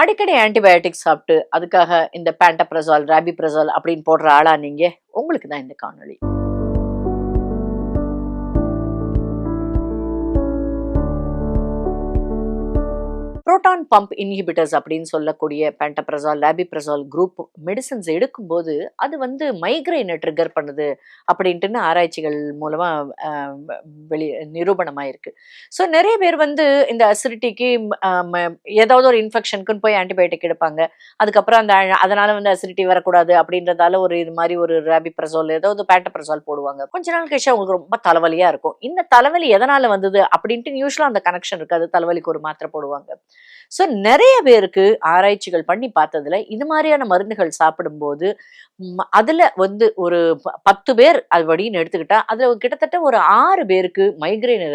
அடிக்கடி ஆன்டிபயோட்டிக்ஸ் சாப்பிட்டு அதுக்காக இந்த பேண்டப்ரசால், ராபிப்ரசால் அப்படின்னு போடுற ஆளா நீங்க? உங்களுக்கு தான் இந்த காணொளி. புரோட்டான் பம்ப் இன்ஹிபிட்டர்ஸ் அப்படின்னு சொல்லக்கூடிய பேண்டப்ரசால், ராபிப்ரசால் குரூப் மெடிசன்ஸ் எடுக்கும்போது அது வந்து மைக்ரைனை ட்ரிகர் பண்ணுது அப்படின்ட்டுன்னு ஆராய்ச்சிகள் மூலமா அஹ், வெளி நிரூபணமாயிருக்கு. ஸோ நிறைய பேர் வந்து இந்த அசிடிட்டிக்கு ஏதாவது ஒரு இன்ஃபெக்ஷனுக்குன்னு போய் ஆன்டிபயோட்டிக் எடுப்பாங்க. அதுக்கப்புறம் அதனால வந்து அசிடிட்டி வரக்கூடாது அப்படின்றதால ஒரு இது மாதிரி ஒரு ராபிப்ரசால் ஏதாவது பேண்டப்ரசால் போடுவாங்க. கொஞ்ச நாள் கழிச்சு அவங்களுக்கு ரொம்ப தலைவலியா இருக்கும். இந்த தலைவலி எதனால வந்தது அப்படின்ட்டு யூஸ்வலா அந்த கனெக்ஷன் இருக்காது. தலைவலிக்கு ஒரு மாத்திரை போடுவாங்க. ஸோ நிறைய பேருக்கு ஆராய்ச்சிகள் பண்ணி பார்த்ததுல இது மாதிரியான மருந்துகள் சாப்பிடும்போது அதுல வந்து ஒரு 10 பேர் அது வழின்னு எடுத்துக்கிட்டா அதுல கிட்டத்தட்ட ஒரு 6 பேருக்கு மைக்ரைன்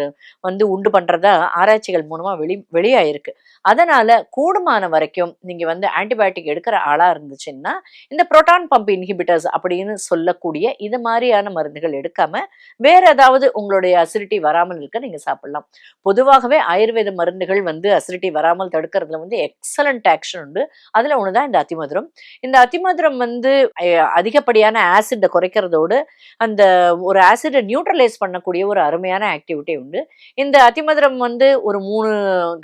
வந்து உண்டு பண்றதா ஆராய்ச்சிகள் மூலமா வெளியாயிருக்கு. அதனால கூடுமான வரைக்கும் நீங்க வந்து ஆன்டிபயோட்டிக் எடுக்கிற ஆளா இருந்துச்சுன்னா இந்த புரோட்டான் பம்ப் இன்ஹிபிட்டர்ஸ் அப்படின்னு சொல்லக்கூடிய இது மாதிரியான மருந்துகள் எடுக்காம வேற ஏதாவது உங்களுடைய அசிடிட்டி வராமல் இருக்க நீங்க சாப்பிடலாம். பொதுவாகவே ஆயுர்வேத மருந்துகள் வந்து அசிடிட்டி வராமல் தடுக்கிறதுல வந்து எக்ஸலண்ட் ஆக்ஷன் உண்டு. அதுல ஒண்ணுதான் இந்த அத்திமதுரம். இந்த அத்திமதுரம் வந்து அதிகப்படியான ஆசிட்டை குறைக்கிறதோடு அந்த ஒரு ஆசிடை நியூட்ரலைஸ் பண்ணக்கூடிய ஒரு அருமையான ஆக்டிவிட்டி உண்டு. இந்த அத்திமதுரம் வந்து ஒரு 3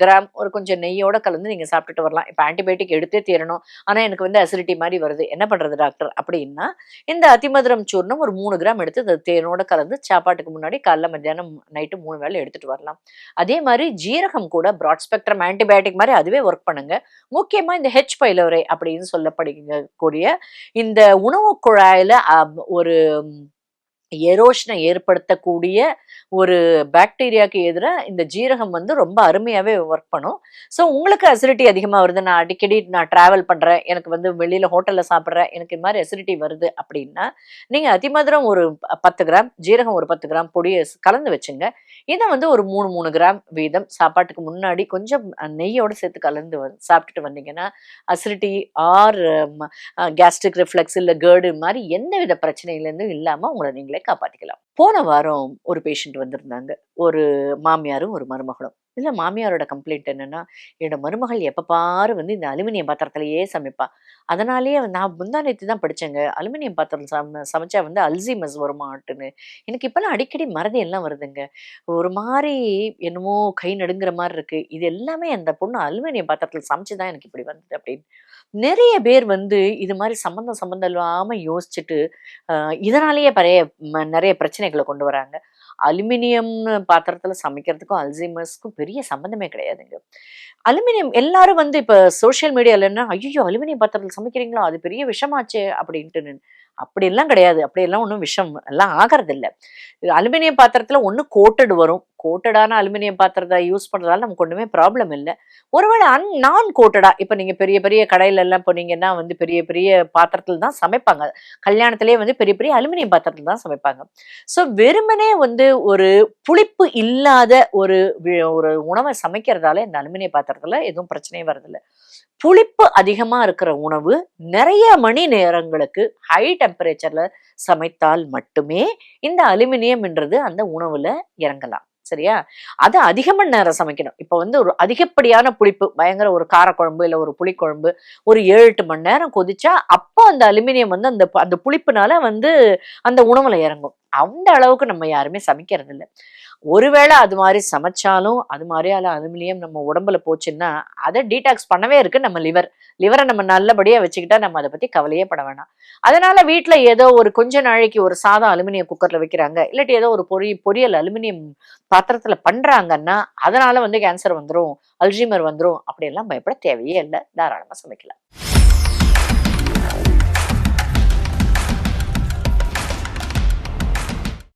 கிராம் ஒரு கொஞ்சம் நெய்யோட கலந்து நீங்க சாப்பிட்டுட்டு வரலாம். இப்போ ஆன்டிபயோட்டிக் எடுத்தே தீரணும், ஆனா எனக்கு வந்து அசிடிட்டி மாதிரி வருது, என்ன பண்றது டாக்டர் அப்படின்னா இந்த அத்திமதுரம் சூர்ணம் ஒரு 3 கிராம் எடுத்து இந்த தேனோட கலந்து சாப்பாட்டுக்கு முன்னாடி காலைல மத்தியானம் நைட்டு 3 வேளை எடுத்துட்டு வரலாம். அதே மாதிரி ஜீரகம் கூட பிராட் ஸ்பெக்ட்ரம் ஆன்டிபயோட்டிக் மாதிரி அதுவே ஒர்க் பண்ணுங்க. முக்கியமா இந்த ஹெச் பைலோரை அப்படின்னு சொல்லப்படக்கூடிய இந்த உணவு குழாயில ஒரு எரோஷனை ஏற்படுத்தக்கூடிய ஒரு பாக்டீரியாவுக்கு எதிராக இந்த ஜீரகம் வந்து ரொம்ப அருமையாகவே ஒர்க் பண்ணும். ஸோ உங்களுக்கு அசிடிட்டி அதிகமாக வருது, நான் அடிக்கடி ட்ராவல் பண்ணுறேன், எனக்கு வந்து வெளியில் ஹோட்டலில் சாப்பிட்றேன், எனக்கு இது மாதிரி அசிடிட்டி வருது அப்படின்னா நீங்கள் அதிமதுரம் ஒரு 10 கிராம், ஜீரகம் ஒரு 10 கிராம் பொடியை கலந்து வச்சுங்க. இதை வந்து ஒரு 3 கிராம் வீதம் சாப்பாட்டுக்கு முன்னாடி கொஞ்சம் நெய்யோடு சேர்த்து கலந்து சாப்பிட்டுட்டு வந்தீங்கன்னா அசிடிட்டி ஆர் கேஸ்ட்ரிக் ரிஃப்ளெக்ஸ் இல்லை கேர்டு மாதிரி எந்த வித பிரச்சனையிலேருந்தும் இல்லாமல் உங்களை நீங்களே காப்பாற்றிக்கலாம். போன வாரம் ஒரு பேஷண்ட் வந்திருந்தாங்க, ஒரு மாமியாரும் ஒரு மருமகளும். இல்லை மாமியாரோட கம்ப்ளைண்ட் என்னன்னா, என்னோட மருமகள் எப்போ பாரு வந்து இந்த அலுமினியம் பாத்திரத்திலேயே சமைப்பா, அதனாலேயே நான் முந்தா நேற்று தான் படித்தேங்க, அலுமினியம் பாத்திரம் சமைச்சா வந்து அல்சைமர்ஸ் வருமாட்டுன்னு. எனக்கு இப்போல்லாம் அடிக்கடி மறதி எல்லாம் வருதுங்க, ஒரு மாதிரி என்னமோ கை நடுங்கிற மாதிரி இருக்கு, இது எல்லாமே அந்த பொண்ணு அலுமினியம் பாத்திரத்தில் சமைச்சு தான் எனக்கு இப்படி வந்தது அப்படின்னு நிறைய பேர் வந்து இது மாதிரி சம்மந்தம் இல்லாமல் யோசிச்சுட்டு இதனாலேயே நிறைய பிரச்சனைகளை கொண்டு வராங்க. அலுமினியம் பாத்திரத்துல சமைக்கிறதுக்கும் அல்சைமர்ஸ்க்கும் பெரிய சம்பந்தமே கிடையாதுங்க. அலுமினியம் எல்லாரும் வந்து இப்ப சோசியல் மீடியால என்ன, ஐயோ அலுமினியம் பாத்திரத்துல சமைக்கிறீங்களா, அது பெரிய விஷமாச்சே அப்படின்ட்டு. அப்படியெல்லாம் கிடையாது, அப்படியெல்லாம் ஒன்றும் விஷம் எல்லாம் ஆகிறது இல்லை. அலுமினியம் பாத்திரத்துல ஒன்று கோட்டட் வரும், கோட்டடான அலுமினியம் பாத்திரத்தை யூஸ் பண்றதால நமக்கு ஒன்றுமே ப்ராப்ளம் இல்லை. ஒருவேளை நான் கோட்டடா இப்போ நீங்க பெரிய பெரிய கடையில எல்லாம் போனீங்கன்னா வந்து பெரிய பெரிய பாத்திரத்துல தான் சமைப்பாங்க. கல்யாணத்திலேயே வந்து பெரிய பெரிய அலுமினியம் பாத்திரத்துல தான் சமைப்பாங்க. ஸோ வெறுமனே வந்து ஒரு புளிப்பு இல்லாத ஒரு ஒரு உணவை சமைக்கிறதால இந்த அலுமினிய பாத்திரத்துல எதுவும் பிரச்சனையே வரதில்லை. புளிப்பு அதிகமா இருக்கிற உணவு நிறைய மணி நேரங்களுக்கு ஹை டெம்பரேச்சர்ல சமைத்தால் மட்டுமே இந்த அலுமினியம்ன்றது அந்த உணவுல இறங்கலாம். சரியா? அது அதிக மணி நேரம் சமைக்கணும். இப்போ வந்து ஒரு அதிகப்படியான புளிப்பு, பயங்கர ஒரு காரக்குழம்பு இல்லை ஒரு புளிக்குழம்பு ஒரு 7-8 மணி நேரம் கொதிச்சா அப்போ அந்த அலுமினியம் வந்து அந்த புளிப்புனால வந்து அந்த உணவுல இறங்கும். அந்த அளவுக்கு நம்ம யாருமே சமைக்கிறது இல்லை. ஒருவேளை அது மாதிரி சமைச்சாலும் அது மாதிரியால அலுமினியம் நம்ம உடம்புல போச்சுன்னா அதை டீடாக்ஸ் பண்ணவே இருக்கு நம்ம லிவரை நம்ம நல்லபடியா வச்சுக்கிட்டா நம்ம அதை பத்தி கவலையே பட வேணாம். அதனால வீட்டுல ஏதோ ஒரு கொஞ்ச நாளைக்கு ஒரு சாதம் அலுமினியம் குக்கர்ல வைக்கிறாங்க, இல்லாட்டி ஏதோ ஒரு பொரியல் அலுமினியம் பாத்திரத்துல பண்றாங்கன்னா அதனால வந்து கேன்சர் வந்துடும், அல்ஜீமர் வந்துடும் அப்படியெல்லாம் பயப்பட தேவையே இல்லை, தாராளமா சமைக்கலாம்.